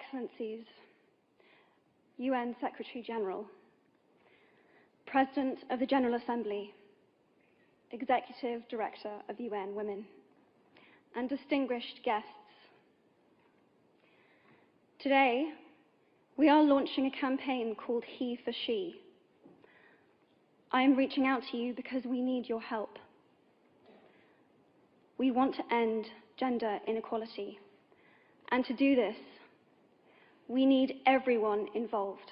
Excellencies, UN Secretary General, President of the General Assembly, Executive Director of UN Women, and distinguished guests. Today, we are launching a campaign called He for She. I am reaching out to you because we need your help. We want to end gender inequality, and to do this, we need everyone involved.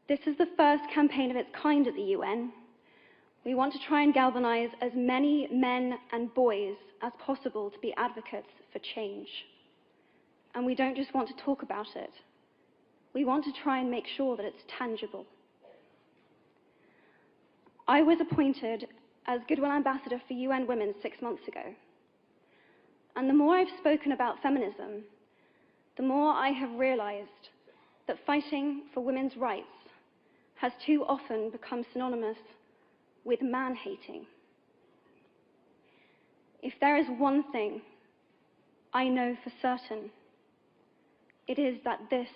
This is the first campaign of its kind at the UN. We want to try and galvanize as many men and boys as possible to be advocates for change. And we don't just want to talk about it. We want to try and make sure that it's tangible. I was appointed as Goodwill Ambassador for UN Women 6 months ago. And the more I've spoken about feminism, the more I have realized that fighting for women's rights has too often become synonymous with man-hating. If there is one thing I know for certain, it is that this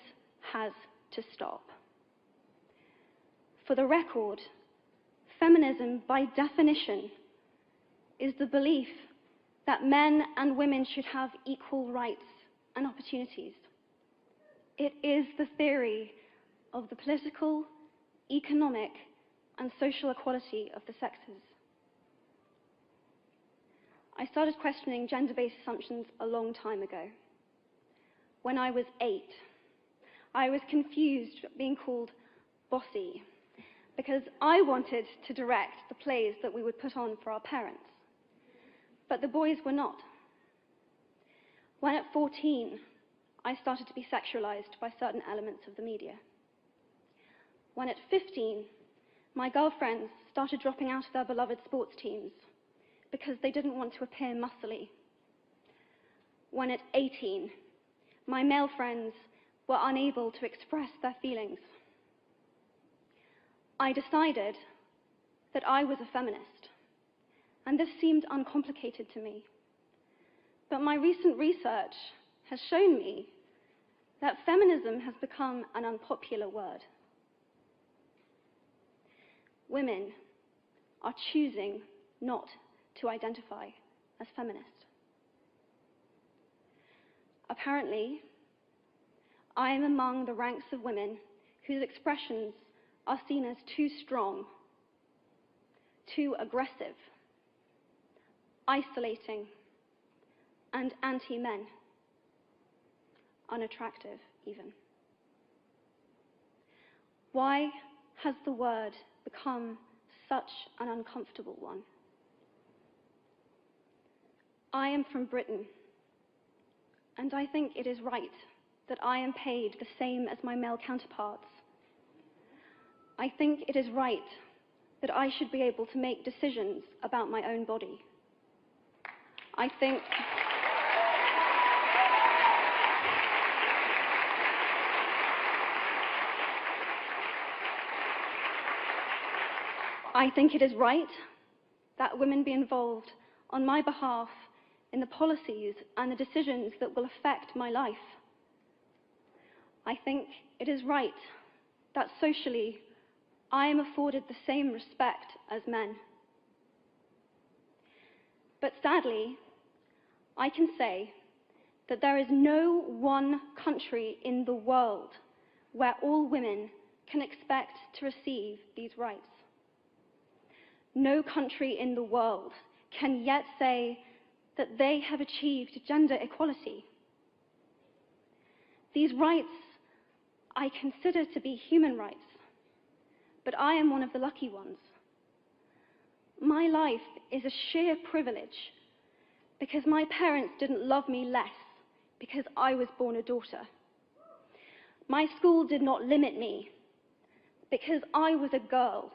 has to stop. For the record, feminism, by definition, is the belief that men and women should have equal rights and opportunities. It is the theory of the political, economic, and social equality of the sexes. I started questioning gender-based assumptions a long time ago. When I was 8, I was confused being called bossy because I wanted to direct the plays that we would put on for our parents, but the boys were not. When at 14, I started to be sexualized by certain elements of the media. When at 15, my girlfriends started dropping out of their beloved sports teams because they didn't want to appear muscly. When at 18, my male friends were unable to express their feelings. I decided that I was a feminist, and this seemed uncomplicated to me. But my recent research has shown me that feminism has become an unpopular word. Women are choosing not to identify as feminist. Apparently, I am among the ranks of women whose expressions are seen as too strong, too aggressive, isolating, and anti-men, unattractive even. Why has the word become such an uncomfortable one? I am from Britain, and I think it is right that I am paid the same as my male counterparts. I think it is right that I should be able to make decisions about my own body. I think it is right that women be involved on my behalf in the policies and the decisions that will affect my life. I think it is right that socially I am afforded the same respect as men. But sadly, I can say that there is no one country in the world where all women can expect to receive these rights. No country in the world can yet say that they have achieved gender equality. These rights I consider to be human rights, but I am one of the lucky ones. My life is a sheer privilege because my parents didn't love me less because I was born a daughter. My school did not limit me because I was a girl.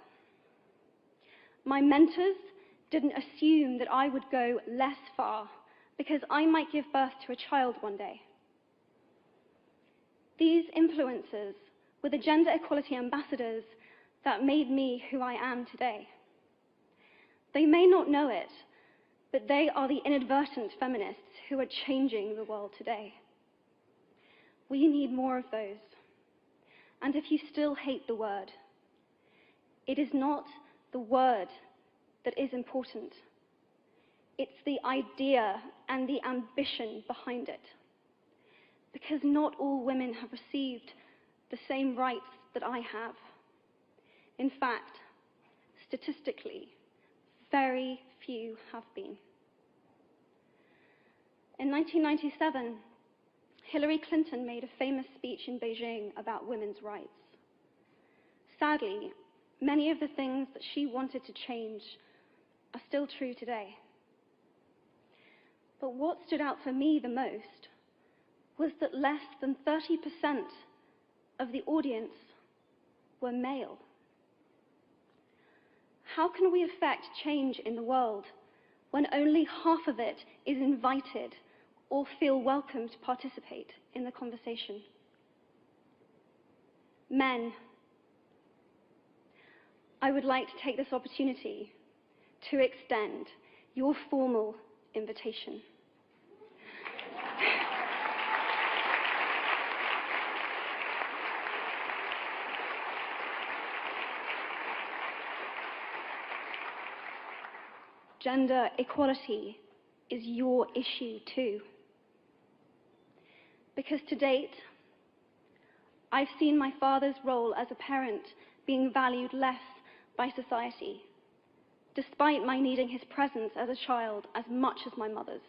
My mentors didn't assume that I would go less far because I might give birth to a child one day. These influences were the gender equality ambassadors that made me who I am today. They may not know it, but they are the inadvertent feminists who are changing the world today. We need more of those. And if you still hate the word, it is not the word that is important. It's the idea and the ambition behind it. Because not all women have received the same rights that I have. In fact, statistically, very few have been. In 1997, Hillary Clinton made a famous speech in Beijing about women's rights. Sadly, many of the things that she wanted to change are still true today. But what stood out for me the most was that less than 30% of the audience were male. How can we affect change in the world when only half of it is invited or feel welcome to participate in the conversation? Men, I would like to take this opportunity to extend your formal invitation. Gender equality is your issue too. Because to date, I've seen my father's role as a parent being valued less by society, despite my needing his presence as a child as much as my mother's.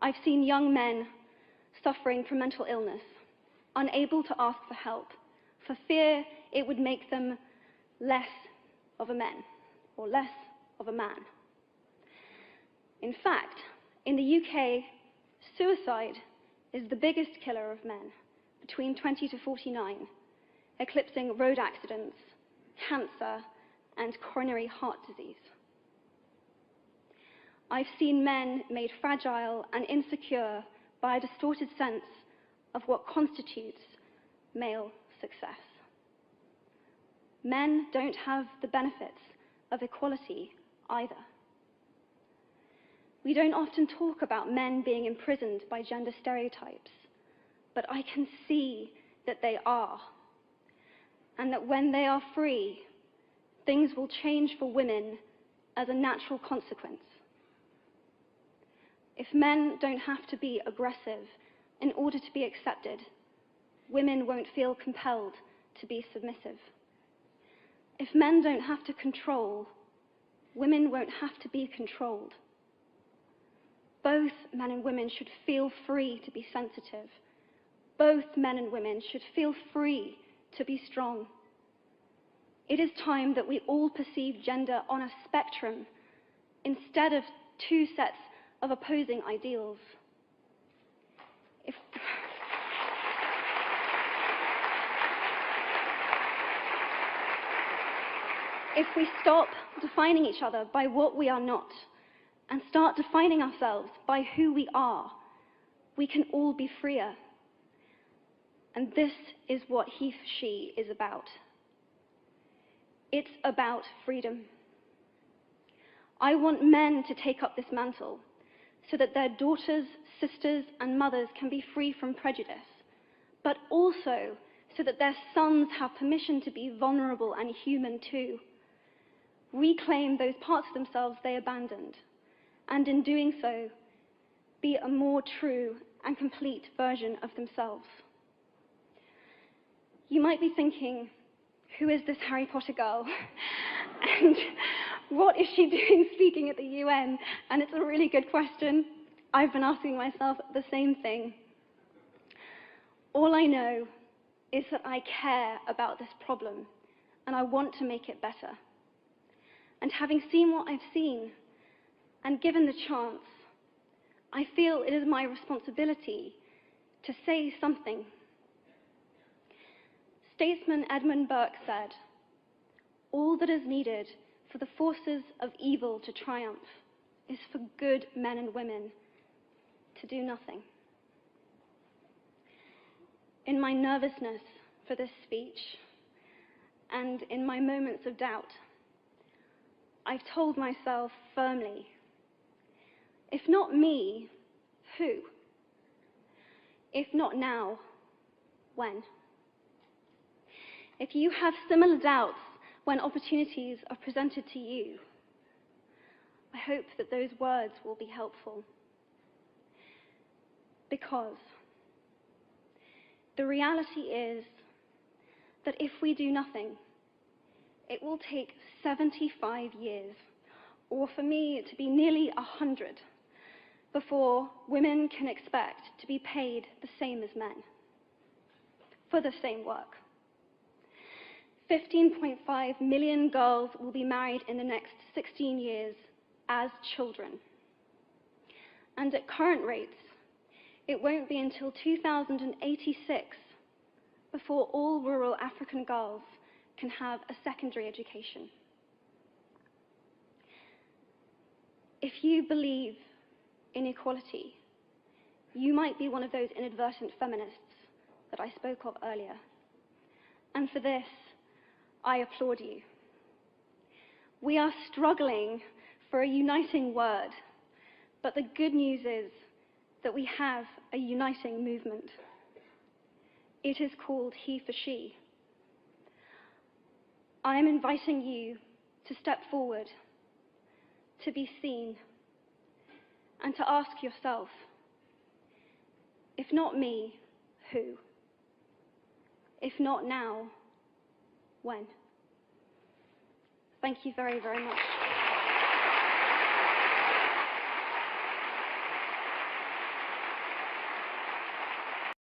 I've seen young men suffering from mental illness, unable to ask for help, for fear it would make them less of a man or less of a man. In fact, in the UK, suicide is the biggest killer of men between 20 to 49, eclipsing road accidents, cancer, and coronary heart disease. I've seen men made fragile and insecure by a distorted sense of what constitutes male success. Men don't have the benefits of equality either. We don't often talk about men being imprisoned by gender stereotypes, but I can see that they are, and that when they are free, things will change for women as a natural consequence. If men don't have to be aggressive in order to be accepted, women won't feel compelled to be submissive. If men don't have to control, women won't have to be controlled. Both men and women should feel free to be sensitive. Both men and women should feel free to be strong. It is time that we all perceive gender on a spectrum instead of two sets of opposing ideals. If we stop defining each other by what we are not and start defining ourselves by who we are, we can all be freer. And this is what he for she is about. It's about freedom. I want men to take up this mantle so that their daughters, sisters, and mothers can be free from prejudice, but also so that their sons have permission to be vulnerable and human too. Reclaim those parts of themselves they abandoned, and in doing so, be a more true and complete version of themselves. You might be thinking, who is this Harry Potter girl? And what is she doing speaking at the UN? And it's a really good question. I've been asking myself the same thing. All I know is that I care about this problem, and I want to make it better. And having seen what I've seen, and given the chance, I feel it is my responsibility to say something. Statesman Edmund Burke said, "All that is needed for the forces of evil to triumph is for good men and women to do nothing." In my nervousness for this speech, and in my moments of doubt, I've told myself firmly, if not me, who? If not now, when. If you have similar doubts when opportunities are presented to you, I hope that those words will be helpful. Because the reality is that if we do nothing, it will take 75 years, or for me to be nearly 100, before women can expect to be paid the same as men for the same work. 15.5 million girls will be married in the next 16 years as children. And at current rates, it won't be until 2086 before all rural African girls can have a secondary education. If you believe in equality, you might be one of those inadvertent feminists that I spoke of earlier. And for this, I applaud you. We are struggling for a uniting word, but the good news is that we have a uniting movement. It is called He for She. I am inviting you to step forward, to be seen, and to ask yourself, if not me, who? If not now, when? Thank you very, very much.